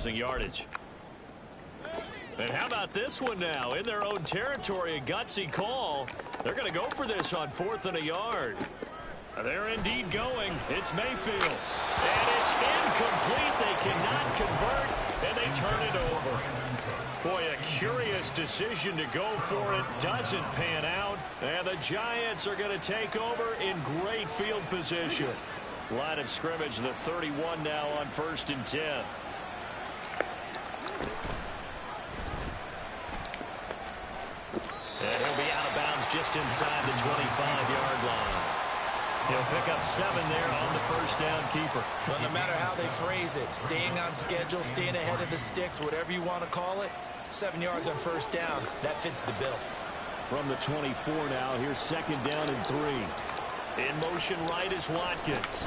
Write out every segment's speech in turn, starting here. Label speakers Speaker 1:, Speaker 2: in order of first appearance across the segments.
Speaker 1: losing yardage. And how about this one now? In their own territory, a gutsy call. They're going to go for this on 4th and a yard. They're indeed going. It's Mayfield. And it's incomplete. They cannot convert, and they turn it over. Boy, a curious decision to go for it. Doesn't pan out. And the Giants are going to take over in great field position. Line of scrimmage, the 31 now on 1st and 10. And he'll be out of bounds just inside the 25-yard line. He'll pick up 7 there on the first down keeper.
Speaker 2: Well, no matter how they phrase it, staying on schedule, staying ahead of the sticks, whatever you want to call it, 7 yards on first down, that fits the bill.
Speaker 1: From the 24 now, here's 2nd down and 3. In motion right is Watkins.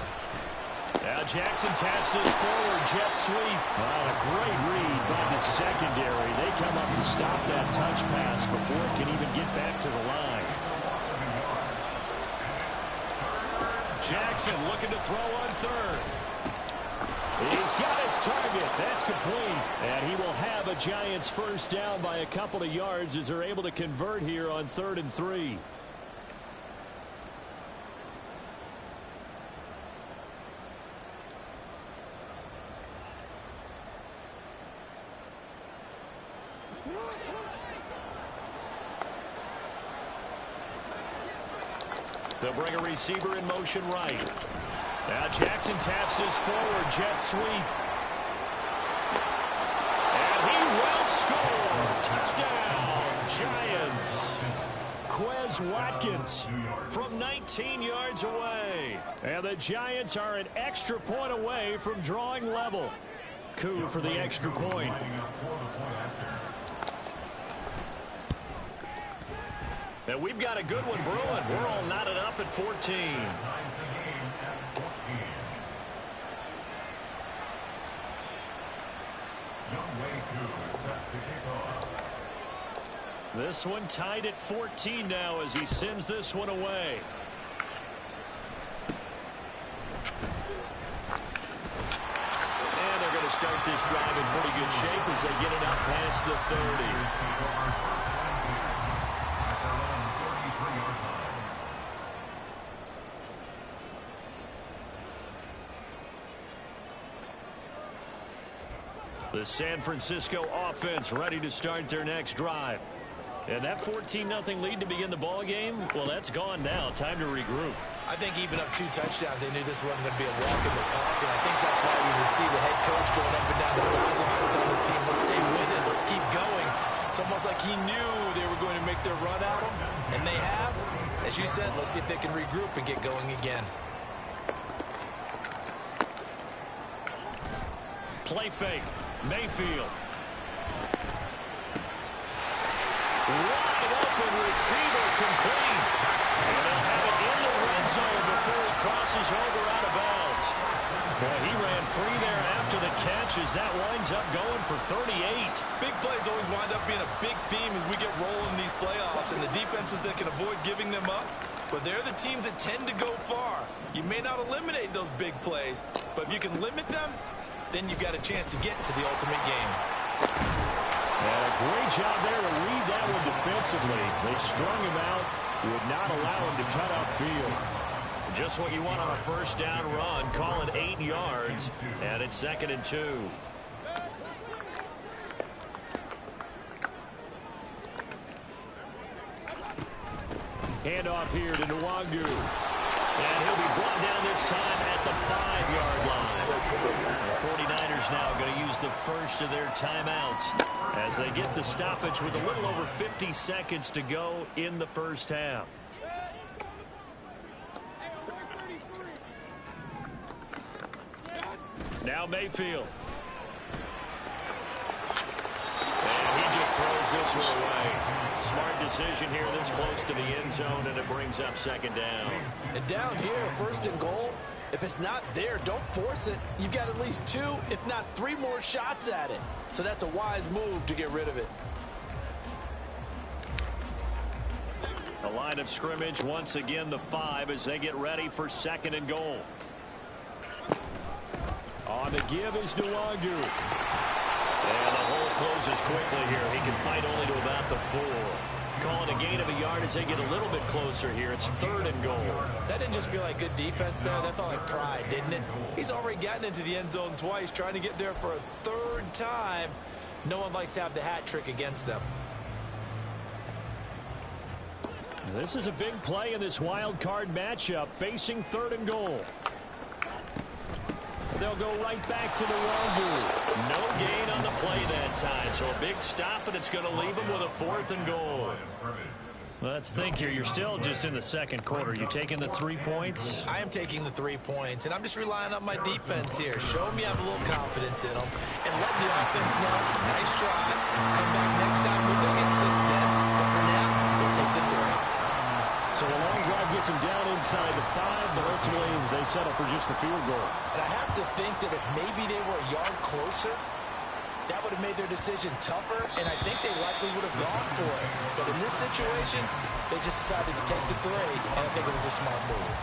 Speaker 1: Now Jackson taps this forward jet sweep. A great read by the secondary. They come up to stop that touch pass before it can even get back to the line. Jackson looking to throw on 3rd. He's got his target. That's complete. And he will have a Giants first down by a couple of yards as they're able to convert here on 3rd and 3. They'll bring a receiver in motion right. Now Jackson taps his forward jet sweep. And he will score. Touchdown, Giants. Quez Watkins from 19 yards away. And the Giants are an extra point away from drawing level. Coup for the extra point. And we've got a good one brewing. We're all knotted up at 14. This one tied at 14 now as he sends this one away. And they're going to start this drive in pretty good shape as they get it up past the 30. The San Francisco offense ready to start their next drive. And that 14-0 lead to begin the ball game, well, that's gone now. Time to regroup.
Speaker 2: I think even up 2 touchdowns, they knew this wasn't going to be a walk in the park, and I think that's why we would see the head coach going up and down the sidelines telling his team, let's stay with it, let's keep going. It's almost like he knew they were going to make their run at him, and they have. As you said, let's see if they can regroup and get going again.
Speaker 1: Play fake. Mayfield. Wide open receiver complete. And they'll have it in the red zone before he crosses over out of bounds. Boy, he ran free there after the catch as that winds up going for 38.
Speaker 2: Big plays always wind up being a big theme as we get rolling in these playoffs, and the defenses that can avoid giving them up, but they're the teams that tend to go far. You may not eliminate those big plays, but if you can limit them, then you've got a chance to get to the ultimate game.
Speaker 1: And a great job there to read that one defensively. They strung him out, would not allow him to cut upfield. Just what you want on a first down run. Call it 8 yards, and it's 2nd and 2. Handoff here to Nwangu. And he'll be brought down this time at the 5-yard line. The 49ers now going to use the first of their timeouts as they get the stoppage with a little over 50 seconds to go in the first half. Now Mayfield. And he just throws this one away. Smart decision here this close to the end zone, and it brings up 2nd down.
Speaker 3: And down here, 1st and goal, if it's not there, don't force it. You've got at least 2, if not 3 more shots at it. So that's a wise move to get rid of it.
Speaker 1: The line of scrimmage, once again, the 5 as they get ready for 2nd and goal. On the give is Nwangu. recovers quickly here. He can fight only to about the 4. Calling a gain of a yard as they get a little bit closer here. It's 3rd and goal.
Speaker 2: That didn't just feel like good defense there. That felt like pride, didn't it? He's already gotten into the end zone twice, trying to get there for a 3rd time. No one likes to have the hat trick against them.
Speaker 1: This is a big play in this wild card matchup, facing 3rd and goal. They'll go right back to the Wagyu. No gain on the play that time, so a big stop, and it's going to leave them with a 4th and goal. Let's think here. You're still just in the 2nd quarter. You taking the 3 points?
Speaker 2: I am taking the 3 points, and I'm just relying on my defense here. Show me I have a little confidence in them, and let the offense know, nice try. Come back next time. We'll go get 6 then, but for now, we'll take the 3.
Speaker 1: So a long drive gets them down inside the 5, but ultimately they settle for just the field goal.
Speaker 2: And I have to think that if maybe they were a yard closer, that would have made their decision tougher, and I think they likely would have gone for it. But in this situation, they just decided to take the 3, and I think it was a smart move.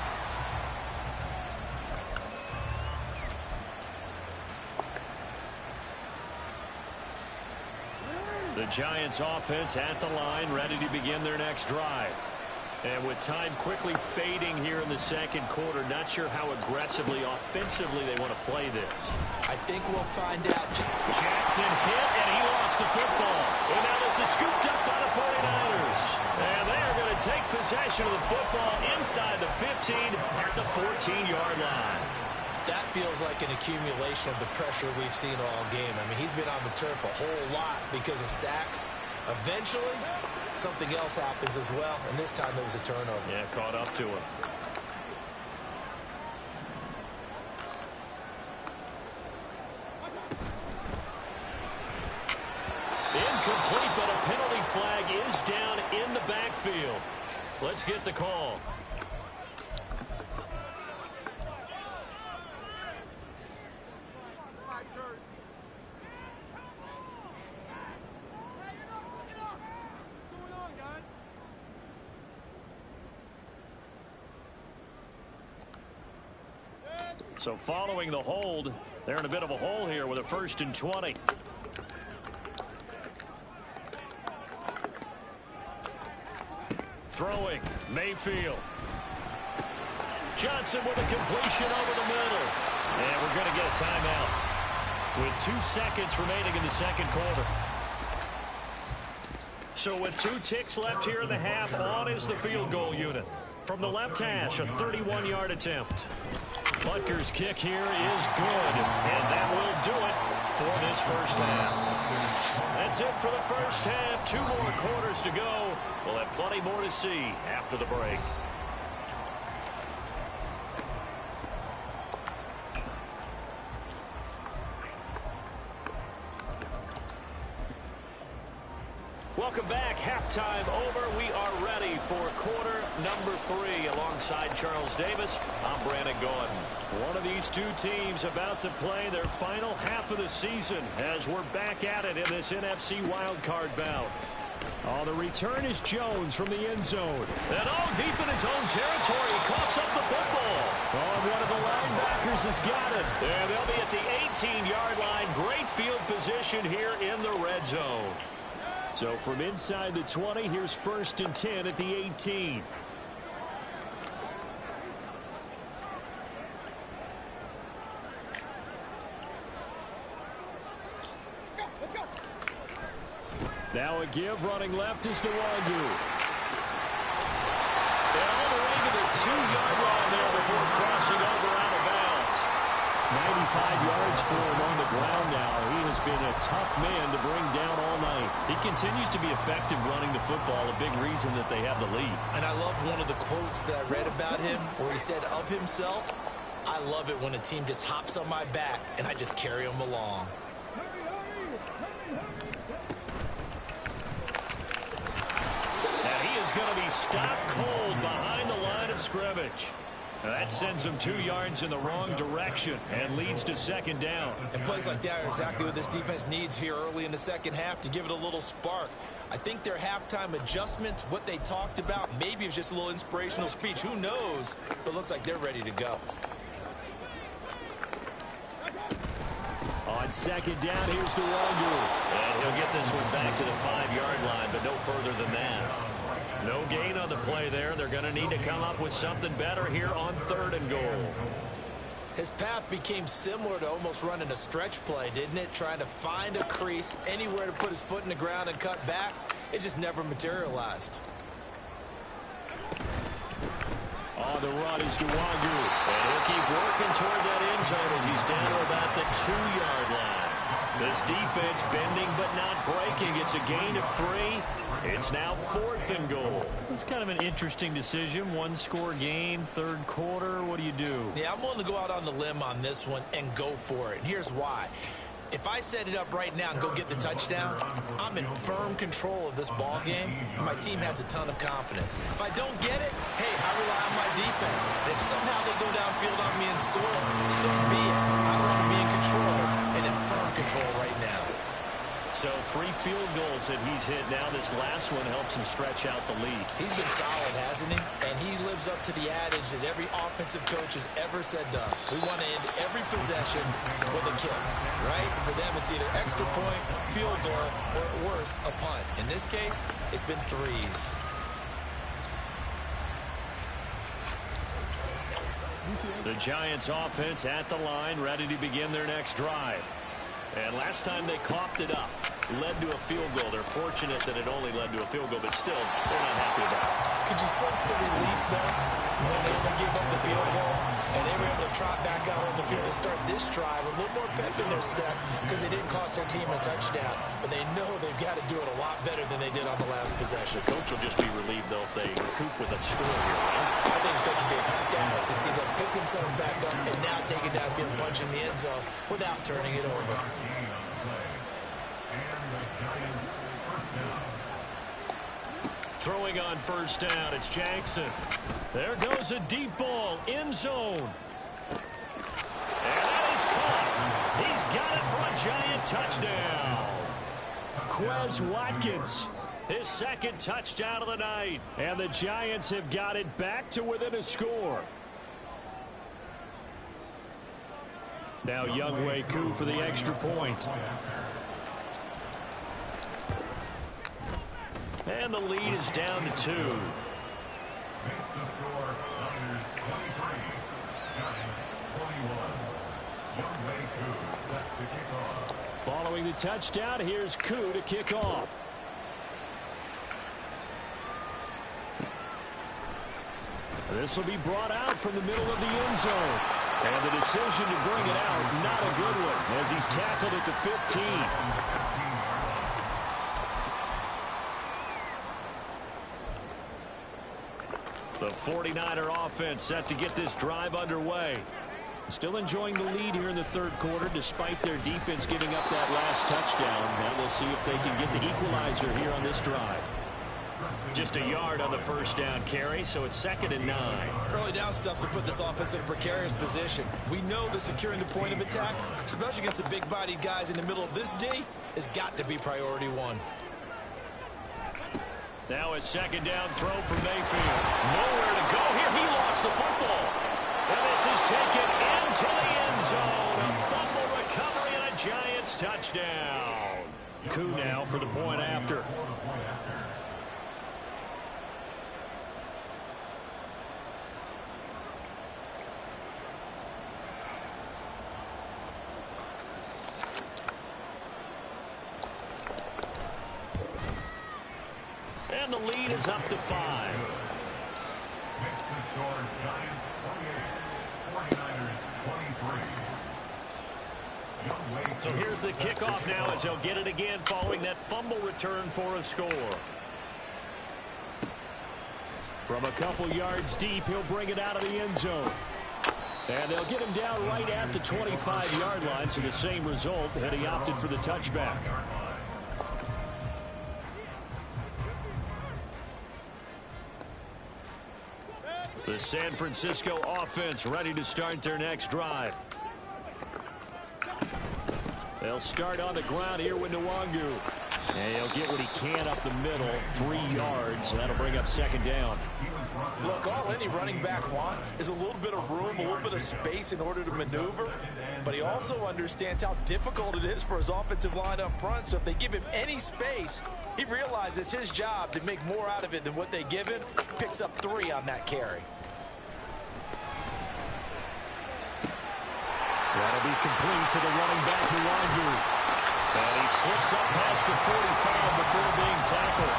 Speaker 1: The Giants offense at the line, ready to begin their next drive. And with time quickly fading here in the 2nd quarter, not sure how aggressively, offensively they want to play this.
Speaker 2: I think we'll find out.
Speaker 1: Jackson hit, and he lost the football. And now this is scooped up by the 49ers. And they are going to take possession of the football inside the 15 at the 14-yard line.
Speaker 2: That feels like an accumulation of the pressure we've seen all game. I mean, he's been on the turf a whole lot because of sacks. Eventually, something else happens as well, and this time it was a turnover.
Speaker 1: Yeah, caught up to him. Incomplete, but a penalty flag is down in the backfield. Let's get the call. So following the hold, they're in a bit of a hole here with a 1st and 20. Throwing, Mayfield. Johnson with a completion over the middle. And we're going to get a timeout with 2 seconds remaining in the 2nd quarter. So with 2 ticks left here in the half, on is the field goal unit. From the left hash, a 31-yard attempt. Butker's kick here is good, and that will do it for this 1st half. That's it for the 1st half. 2 more quarters to go. We'll have plenty more to see after the break. Welcome back. Halftime over. We are ready for quarter number 3. Alongside Charles Davis, I'm Brandon Gaudin. One of these 2 teams about to play their final half of the season as we're back at it in this NFC wildcard bout. Oh, the return is Jones from the end zone. And deep in his own territory, he coughs up the football. Oh, and one of the linebackers has got it. And they'll be at the 18-yard line. Great field position here in the red zone. So from inside the 20, here's 1st and 10 at the 18. Now a give, running left is Nwangwu. And all the way to the 2-yard line there before crossing over out of bounds. 95 yards for him on the ground now. He has been a tough man to bring down all night. He continues to be effective running the football, a big reason that they have the lead.
Speaker 2: And I love one of the quotes that I read about him where he said of himself, I love it when a team just hops on my back and I just carry them along.
Speaker 1: And he is going to be stopped cold behind the line of scrimmage. That sends him 2 yards in the wrong direction and leads to 2nd down.
Speaker 2: And plays like that are exactly what this defense needs here early in the 2nd half to give it a little spark. I think their halftime adjustments, what they talked about, maybe it was just a little inspirational speech. Who knows? But it looks like they're ready to go.
Speaker 1: On second down, here's Nwangu. And he'll get this one back to the 5-yard line, but no further than that. No gain on the play there. They're going to need to come up with something better here on 3rd and goal.
Speaker 2: His path became similar to almost running a stretch play, didn't it? Trying to find a crease, anywhere to put his foot in the ground and cut back. It just never materialized.
Speaker 1: On the run is Nwangu. And he'll keep working toward that end zone as he's down to about the 2-yard line. This defense bending but not breaking. It's a gain of 3. It's now 4th and goal. It's kind of an interesting decision. 1-score game, 3rd quarter. What do you do?
Speaker 2: Yeah, I'm willing to go out on the limb on this one and go for it. And here's why. If I set it up right now and go get the touchdown, I'm in firm control of this ball game, and my team has a ton of confidence. If I don't get it, hey, I rely on my defense. And if somehow they go downfield on me and score, so be it. I want to be in control and in firm control right now.
Speaker 1: So 3 field goals that he's hit now. This last one helps him stretch out the lead.
Speaker 2: He's been solid, hasn't he? And he lives up to the adage that every offensive coach has ever said to us. We want to end every possession with a kick, right? For them, it's either extra point, field goal, or at worst, a punt. In this case, it's been 3s.
Speaker 1: The Giants offense at the line, ready to begin their next drive. And last time they coughed it up, led to a field goal. They're fortunate that it only led to a field goal, but still, they're not happy about it.
Speaker 2: Could you sense the relief, though, when they only gave up the field goal, and they were able to trot back out on the field and start this drive a little more pep in their step because they didn't cost their team a touchdown, but they know they've got to do it a lot better than they did on the last possession.
Speaker 1: The coach will just be relieved, though, if they recoup with a score here.
Speaker 2: I think the coach will be ecstatic to see them pick themselves back up and now take it downfield, punch in the end zone without turning it over.
Speaker 1: Throwing on 1st down, it's Jackson. There goes a deep ball, end zone. And that is caught. He's got it for a Giant touchdown. Quez Watkins, his 2nd touchdown of the night. And the Giants have got it back to within a score. Now Younghoe Koo for the extra point. And the lead is down to 2. Following the touchdown, here's Koo to kick off. This will be brought out from the middle of the end zone. And the decision to bring it out, not a good one, as he's tackled at the 15. The 49er offense set to get this drive underway. Still enjoying the lead here in the 3rd quarter despite their defense giving up that last touchdown. Now we'll see if they can get the equalizer here on this drive. Just a yard on the 1st down carry, so it's 2nd and 9.
Speaker 2: Early down stuff to put this offense in a precarious position. We know that securing the point of attack, especially against the big-bodied guys in the middle of this D, has got to be priority 1.
Speaker 1: Now a 2nd down throw for Mayfield. Nowhere to go here. He lost the football. And this is taken into the end zone. A fumble recovery and a Giants touchdown. Koo now for the point after. And the lead is up to 5.
Speaker 4: Next to score, Giants 28, 49ers 23.
Speaker 1: So here's the kickoff now as he'll get it again following that fumble return for a score. From a couple yards deep, he'll bring it out of the end zone. And they'll get him down right at the 25-yard line, so the same result, and he opted for the touchback. The San Francisco offense ready to start their next drive. They'll start on the ground here with Nwangu. And he'll get what he can up the middle, 3 yards. That'll bring up 2nd down.
Speaker 3: Look, all any running back wants is a little bit of room, a little bit of space in order to maneuver.
Speaker 2: but he also understands how difficult it is for his offensive line up front. So if they give him any space, he realizes his job to make more out of it than what they give him. Picks up 3 on that carry.
Speaker 1: That'll be complete to the running back, Nwangu. And he slips up past the 45 before being tackled.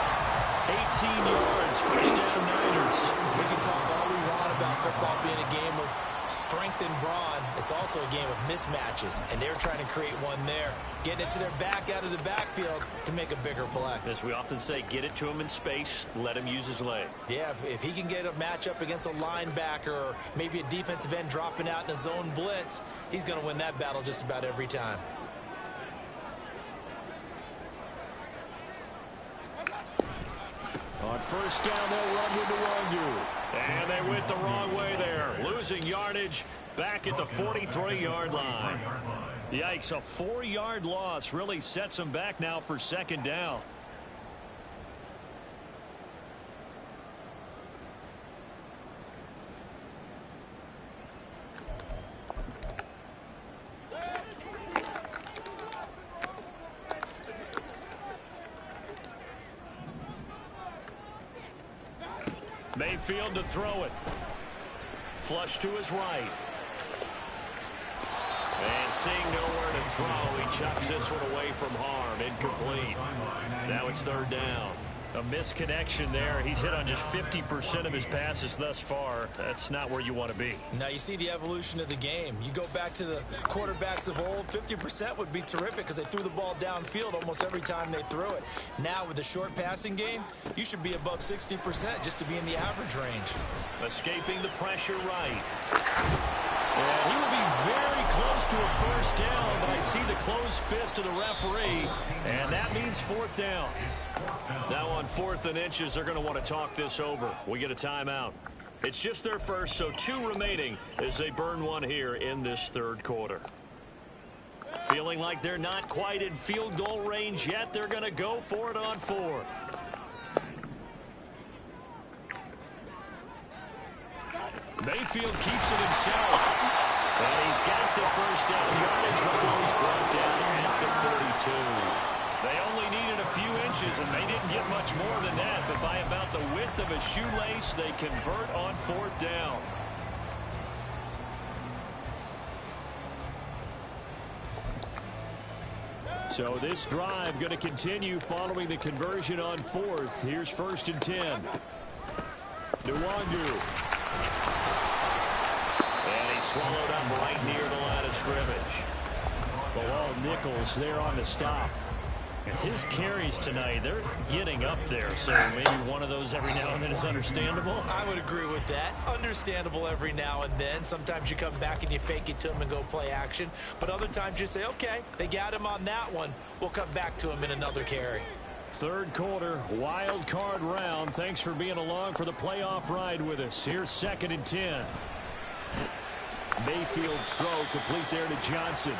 Speaker 1: 18 yards, first down Niners.
Speaker 2: We can talk all we want about football being a game of strength and brawn. It's also a game of mismatches, and they're trying to create one there. Getting it to their back out of the backfield to make a bigger play.
Speaker 1: As we often say, get it to him in space, let him use his leg.
Speaker 2: Yeah, if he can get a matchup against a linebacker or maybe a defensive end dropping out in a zone blitz, he's going to win that battle just about every time.
Speaker 1: On first down, they'll run with Nwangu. And they went the wrong way there. Losing yardage back at the 43-yard line. Yikes, a 4-yard loss really sets them back now for second down. Mayfield to throw it. Flush to his right. And seeing nowhere to throw, he chucks this one away from harm. Incomplete. Now it's third down. A misconnection there. He's hit on just 50% of his passes thus far. That's not where you want to be.
Speaker 2: Now you see the evolution of the game. You go back to the quarterbacks of old, 50% would be terrific because they threw the ball downfield almost every time they threw it. Now with the short passing game, you should be above 60% just to be in the average range.
Speaker 1: Escaping the pressure right. And he will be very close to a first down, but I see the closed fist of the referee, and that means fourth down. Now on 4th and inches, they're going to want to talk this over. We get a timeout. It's just their first, so 2 remaining as they burn one here in this third quarter. Feeling like they're not quite in field goal range yet, they're going to go for it on 4th. Mayfield keeps it himself. And he's got the first down yardage before he's brought down at the 42. They only needed a few inches, and they didn't get much more than that. But by about the width of a shoelace, they convert on 4th down. So this drive going to continue following the conversion on 4th. Here's 1st and 10. Nwangu. Swallowed up right near the line of scrimmage. Bilal Nichols there on the stop. And his carries tonight, they're getting up there. So maybe one of those every now and then is understandable.
Speaker 2: I would agree with that. Understandable every now and then. Sometimes you come back and you fake it to him and go play action. But other times you say, okay, they got him on that one. We'll come back to him in another carry.
Speaker 1: Third quarter, wild card round. Thanks for being along for the playoff ride with us. Here's 2nd and 10. Mayfield's throw complete there to Johnson.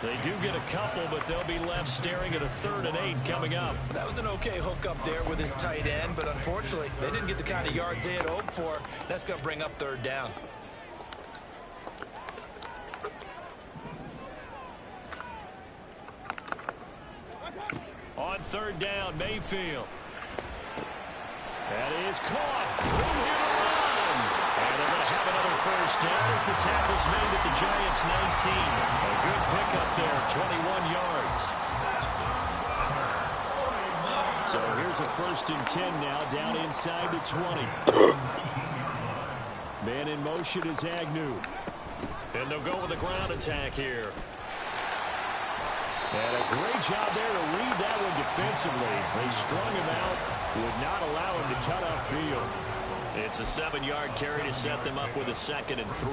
Speaker 1: They do get a couple, but they'll be left staring at a 3rd and 8 coming up.
Speaker 2: That was an okay hook up there with his tight end, but unfortunately, they didn't get the kind of yards they had hoped for. That's going to bring up 3rd down.
Speaker 1: On 3rd down, Mayfield. That is caught. And they're going to have another first down as the tackle's made at the Giants' 19. A good pickup there, 21 yards. So here's a 1st and 10 now, down inside the 20. Man in motion is Agnew. And they'll go with a ground attack here. And a great job there to read that one defensively. They strung him out, would not allow him to cut upfield. It's a 7-yard carry to set them up with a 2nd and 3.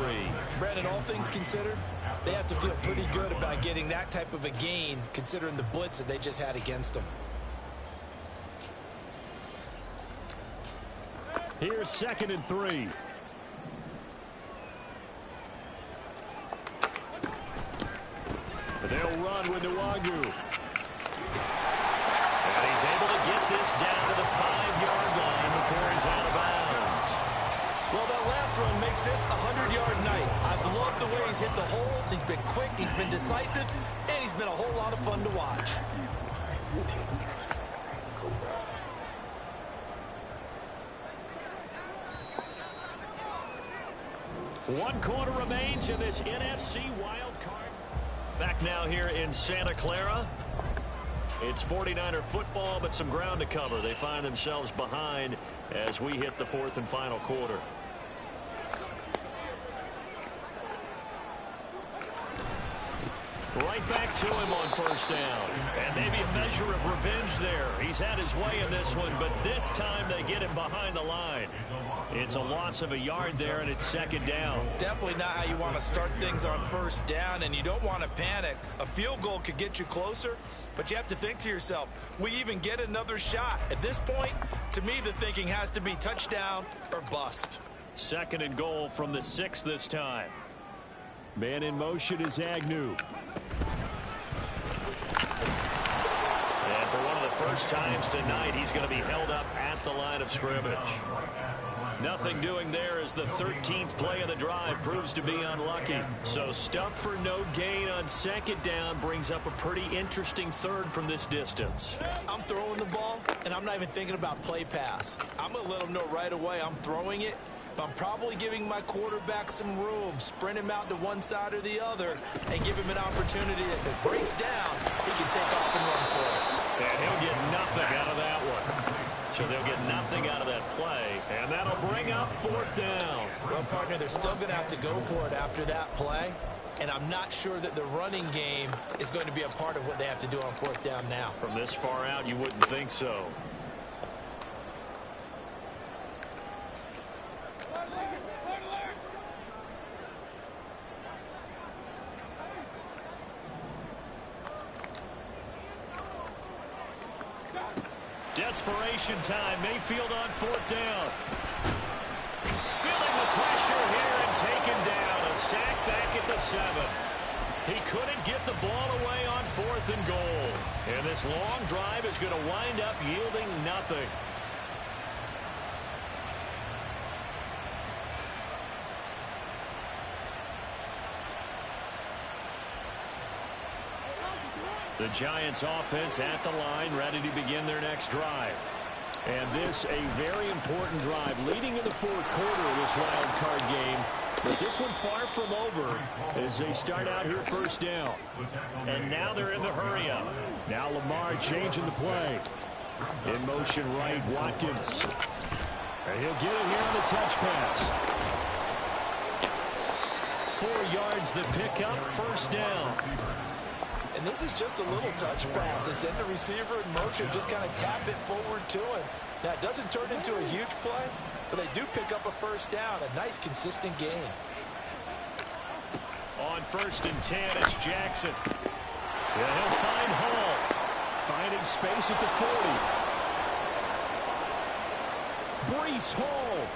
Speaker 2: Brandon, all things considered, they have to feel pretty good about getting that type of a gain, considering the blitz that they just had against them.
Speaker 1: Here's 2nd and 3. They'll run with Nwangu. And he's able to get this down to the 5-yard line before he's out of bounds.
Speaker 2: Well, that last run makes this a 100-yard night. I've loved the way he's He's hit the holes, he's been quick, he's been decisive, and he's been a whole lot of fun to watch.
Speaker 1: One quarter remains in this NFC wild card. Back now here in Santa Clara. It's 49er football, but some ground to cover. They find themselves behind as we hit the fourth and final quarter. Right back to him on first down. And maybe a measure of revenge there. He's had his way in this one, but this time they get him behind the line. It's a loss of a yard there, and it's second down.
Speaker 2: Definitely not how you want to start things on first down, and you don't want to panic. A field goal could get you closer, but you have to think to yourself, we even get another shot. At this point, to me, the thinking has to be touchdown or bust.
Speaker 1: Second and goal from the 6 this time. Man in motion is Agnew. And for one of the first times tonight, he's going to be held up at the line of scrimmage. Nothing doing there as the 13th play of the drive proves to be unlucky. So stuff for no gain on second down brings up a pretty interesting third from this distance.
Speaker 2: I'm throwing the ball, and I'm not even thinking about play pass. I'm going to let him know right away I'm throwing it. I'm probably giving my quarterback some room, sprint him out to one side or the other, and give him an opportunity. If it breaks down, he can take off and run for it.
Speaker 1: And he'll get nothing out of that one. So they'll get nothing out of that play, and that'll bring up fourth down.
Speaker 2: Well, partner, they're still going to have to go for it after that play, and I'm not sure that the running game is going to be a part of what they have to do on fourth down now.
Speaker 1: From this far out, you wouldn't think so. Desperation time. Mayfield on fourth down. Feeling the pressure here and taken down. A sack back at the 7. He couldn't get the ball away on fourth and goal. And this long drive is going to wind up yielding nothing. The Giants offense at the line, ready to begin their next drive. And this a very important drive leading in the fourth quarter of this wild card game. But this one far from over as they start out here first down. And now they're in the hurry up. Now Lamar changing the play. In motion right, Watkins. And he'll get it here on the touch pass. 4 yards the pickup, first down.
Speaker 3: And this is just a little touch pass. They send the receiver in motion, just kind of tap it forward to him. Now, it doesn't turn into a huge play, but they do pick up a first down. A nice, consistent gain.
Speaker 1: On first and 10, it's Jackson. Yeah, he'll find Hall. Finding space at the 40. Breece Hall.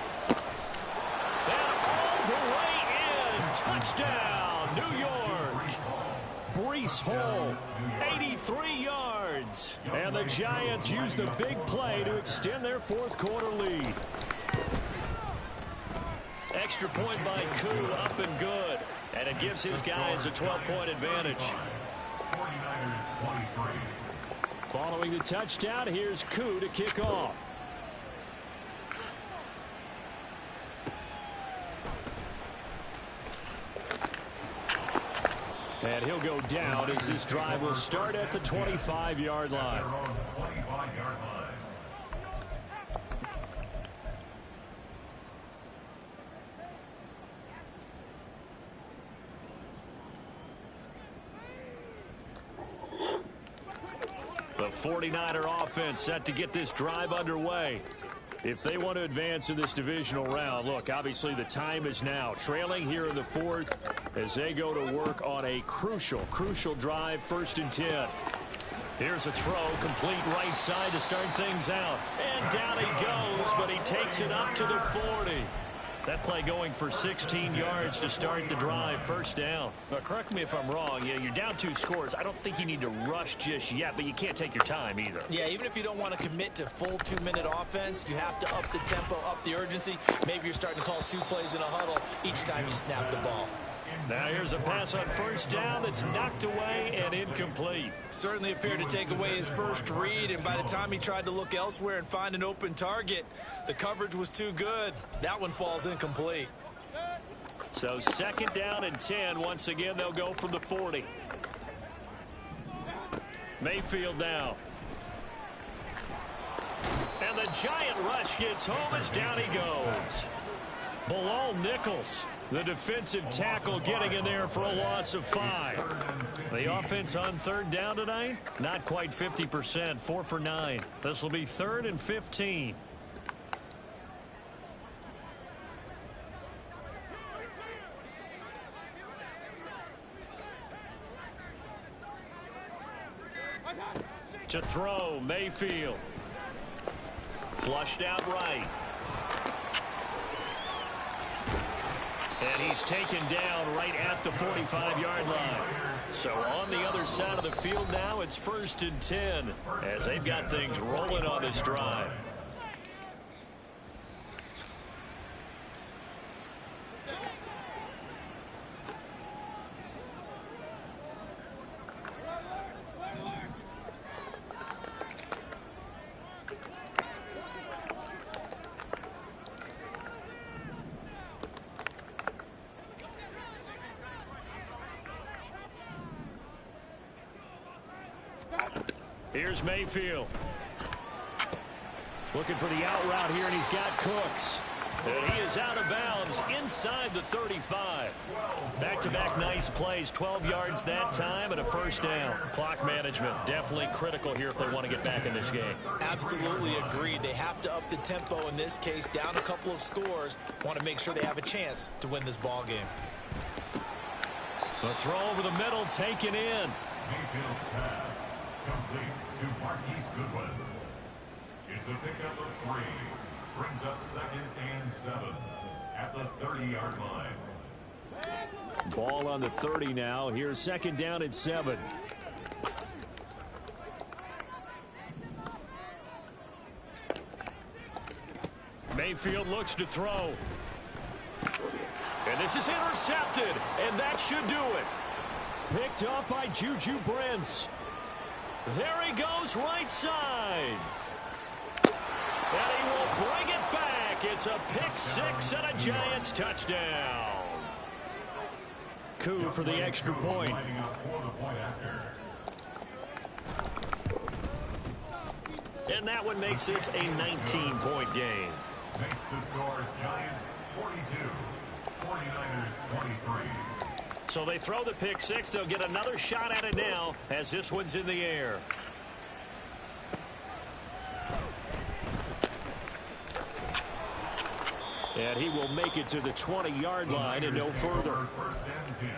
Speaker 1: And all the way in. Touchdown, New York. Breece Hall, 83 yards. And the Giants use the big play to extend their fourth quarter lead. Extra point by Koo, up and good. And it gives his guys a 12-point advantage.
Speaker 4: 49ers 23.
Speaker 1: Following the touchdown, here's Koo to kick off. And he'll go down as this drive will start at the 25-yard line.
Speaker 4: Their own 25-yard line.
Speaker 1: The 49er offense set to get this drive underway. If they want to advance in this divisional round, look, obviously the time is now. Trailing here in the fourth as they go to work on a crucial drive, first and 10. Here's a throw, complete right side to start things out. And down he goes, but he takes it up to the 40. That play going for 16 yards to start the drive, first down. But correct me if I'm wrong, you're down 2 scores. I don't think you need to rush just yet, but you can't take your time either.
Speaker 2: Yeah, even if you don't want to commit to full 2-minute offense, you have to up the tempo, up the urgency. Maybe you're starting to call 2 plays in a huddle each time you snap the ball.
Speaker 1: Now here's a pass on first down that's knocked away and incomplete.
Speaker 2: Certainly appeared to take away his first read, and by the time he tried to look elsewhere and find an open target, the coverage was too good. That one falls incomplete.
Speaker 1: So second down and 10. Once again, they'll go from the 40. Mayfield now. And the giant rush gets home as down he goes. Bilal Nichols, the defensive tackle, getting in there for a loss of 5. The offense on third down tonight, not quite 50%, 4 for 9. This will be 3rd and 15. To throw, Mayfield. Flushed out right. And he's taken down right at the 45-yard line. So on the other side of the field now, it's 1st and 10 as they've got things rolling on this drive. Here's Mayfield. Looking for the out route here, and he's got Cooks. And he is out of bounds inside the 35. Back-to-back nice plays, 12 yards that time and a first down. Clock management definitely critical here if they want to get back in this game.
Speaker 2: Absolutely agreed. They have to up the tempo in this case, down a couple of scores. Want to make sure they have a chance to win this ball game.
Speaker 1: The throw over the middle taken in.
Speaker 4: Mayfield's pass complete to Marquise Goodwin. It's a pickup of 3. Brings up 2nd and 7 at the 30-yard line.
Speaker 1: Ball on the 30 now. Here's 2nd down and 7. Mayfield looks to throw. And this is intercepted, and that should do it. Picked up by Juju Brents. There he goes right side. And he will bring it back. It's a pick 6 and a Giants touchdown. Coup for the extra point. And that one makes this a 19-point game.
Speaker 4: Makes the score Giants 42, 49ers 23.
Speaker 1: So they throw the pick 6. They'll get another shot at it now as this one's in the air. And he will make it to the 20-yard line and no further.
Speaker 4: 1st and 10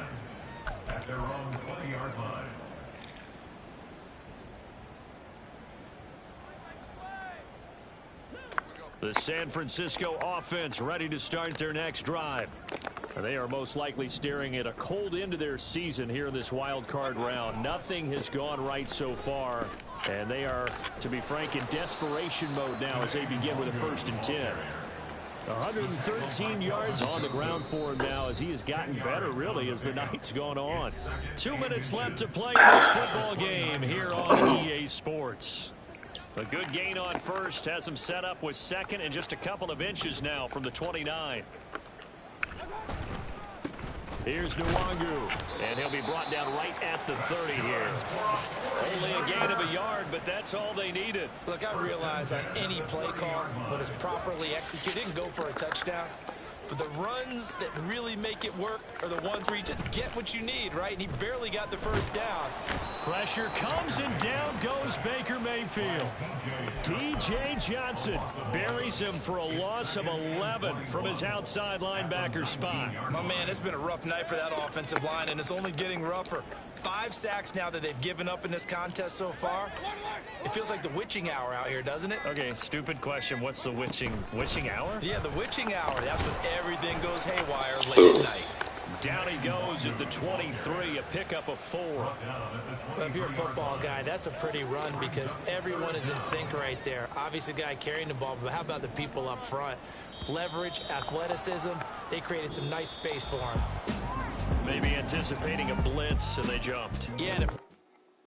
Speaker 4: at their own 20-yard line.
Speaker 1: The San Francisco offense ready to start their next drive. They are most likely staring at a cold end to their season here in this wild card round. Nothing has gone right so far, and they are, to be frank, in desperation mode now as they begin with a 1st and 10. 113 yards on the ground for him now as he has gotten better, really, as the night's gone on. 2 minutes left to play in this football game here on EA Sports. A good gain on first, has him set up with 2nd and just a couple of inches now from the 29. Here's Nwangu, and he'll be brought down right at the 30 here. Only a gain of a yard, but that's all they needed.
Speaker 2: Look, I realize on any play call, when it's properly executed, didn't go for a touchdown. But the runs that really make it work are the ones where you just get what you need, right? And he barely got the first down.
Speaker 1: Pressure comes, and down goes Baker Mayfield. DJ Johnson buries him for a loss of 11 from his outside linebacker spot.
Speaker 2: My man, it's been a rough night for that offensive line, and it's only getting rougher. 5 sacks now that they've given up in this contest so far. It feels like the witching hour out here, doesn't it?
Speaker 1: Okay, stupid question. What's the witching hour?
Speaker 2: Yeah, the witching hour. That's when everything goes haywire late at night.
Speaker 1: Down he goes at the 23, a pickup of 4.
Speaker 2: Well, if you're a football guy, that's a pretty run because everyone is in sync right there. Obviously, the guy carrying the ball, but how about the people up front? Leverage, athleticism, they created some nice space for him.
Speaker 1: Maybe anticipating a blitz, and they jumped.
Speaker 2: Yeah, and if